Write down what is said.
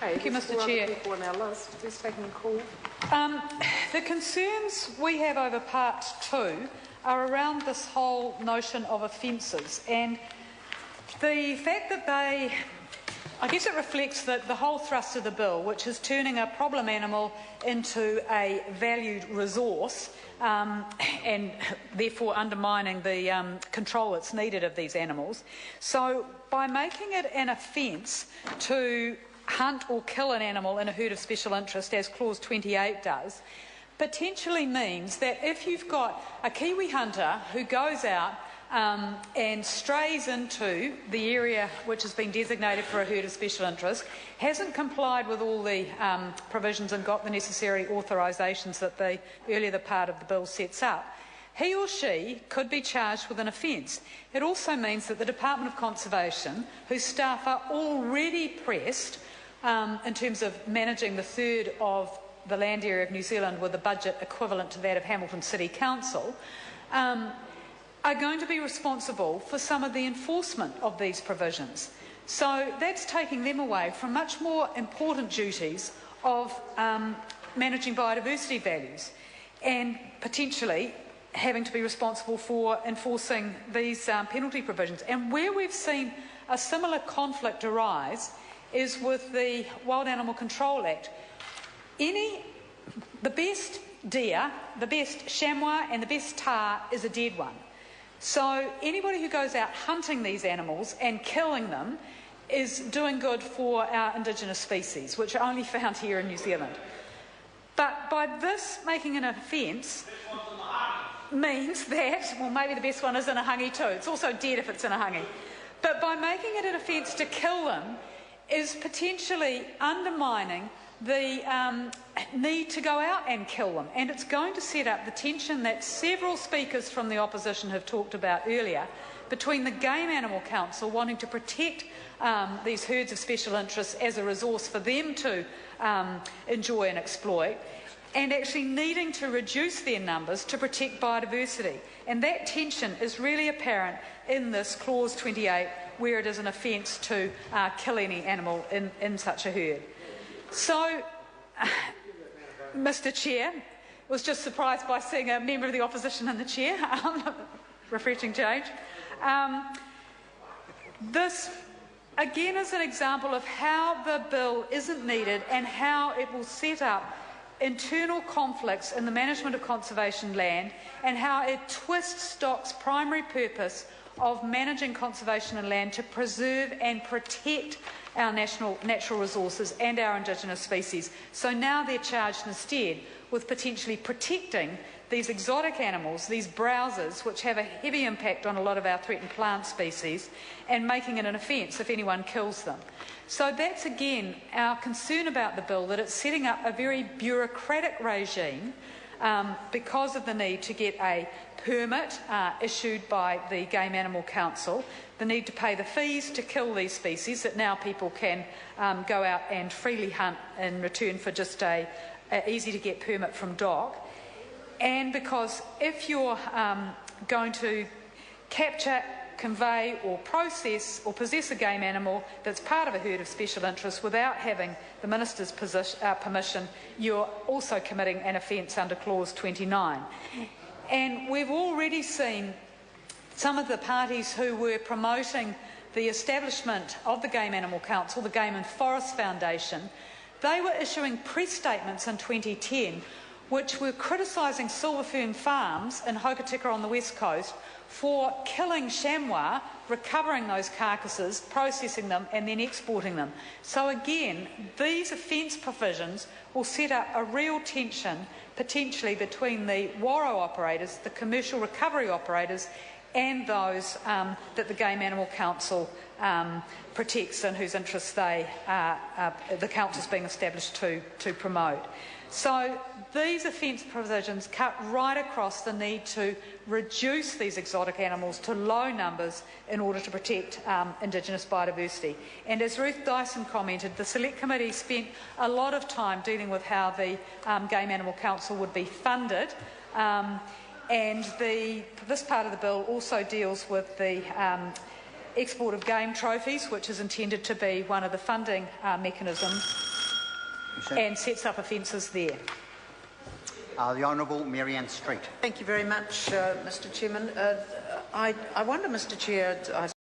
Thank you, Mr. Chair. People on our list. Who's taking a call? The concerns we have over Part 2 are around this whole notion of offences, and the fact that I guess it reflects that the whole thrust of the bill, which is turning a problem animal into a valued resource and therefore undermining the control that's needed of these animals. So by making it an offence to hunt or kill an animal in a herd of special interest, as Clause 28 does, potentially means that if you've got a Kiwi hunter who goes out and strays into the area which has been designated for a herd of special interest, hasn't complied with all the provisions and got the necessary authorisations that the earlier part of the bill sets up, he or she could be charged with an offence. It also means that the Department of Conservation, whose staff are already pressed in terms of managing the third of the land area of New Zealand with a budget equivalent to that of Hamilton City Council, are going to be responsible for some of the enforcement of these provisions. So that's taking them away from much more important duties of managing biodiversity values and potentially having to be responsible for enforcing these penalty provisions. And where we've seen a similar conflict arise is with the Wild Animal Control Act. The best deer, the best chamois and the best tahr is a dead one. So anybody who goes out hunting these animals and killing them is doing good for our indigenous species, which are only found here in New Zealand. But by this making an offence means that, well, maybe the best one is in a hangi too. It's also dead if it's in a hangi. But by making it an offence to kill them is potentially undermining the need to go out and kill them. And it's going to set up the tension that several speakers from the opposition have talked about earlier between the Game Animal Council wanting to protect these herds of special interest as a resource for them to enjoy and exploit, and actually needing to reduce their numbers to protect biodiversity. And that tension is really apparent in this Clause 28, where it is an offence to kill any animal in such a herd. So, Mr. Chair, was just surprised by seeing a member of the opposition in the chair. Refreshing change. This, again, is an example of how the bill isn't needed and how it will set up internal conflicts in the management of conservation land, and how it twists STOC's primary purpose of managing conservation and land to preserve and protect our natural resources and our indigenous species. So now they're charged instead with potentially protecting these exotic animals, these browsers, which have a heavy impact on a lot of our threatened plant species, and making it an offence if anyone kills them. So that's again our concern about the bill, that it's setting up a very bureaucratic regime because of the need to get a permit issued by the Game Animal Council, the need to pay the fees to kill these species that now people can go out and freely hunt in return for just a easy-to-get permit from DOC. And because if you're going to capture, convey or process or possess a game animal that's part of a herd of special interest without having the Minister's permission, you're also committing an offence under Clause 29. And we've already seen some of the parties who were promoting the establishment of the Game Animal Council, the Game and Forest Foundation, they were issuing press statements in 2010 which were criticising silver fern farms in Hokitika on the west coast for killing chamois, recovering those carcasses, processing them and then exporting them. So again, these offence provisions will set up a real tension potentially between the Waro operators, the commercial recovery operators, and those that the Game Animal Council protects and whose interests the council is being established to promote. So these offence provisions cut right across the need to reduce these exotic animals to low numbers in order to protect Indigenous biodiversity. And as Ruth Dyson commented, the Select Committee spent a lot of time dealing with how the Game Animal Council would be funded, and this part of the bill also deals with the export of game trophies, which is intended to be one of the funding mechanisms and sets up offences there. The Honourable Marianne Street. Thank you very much, Mr. Chairman. I wonder, Mr. Chair, I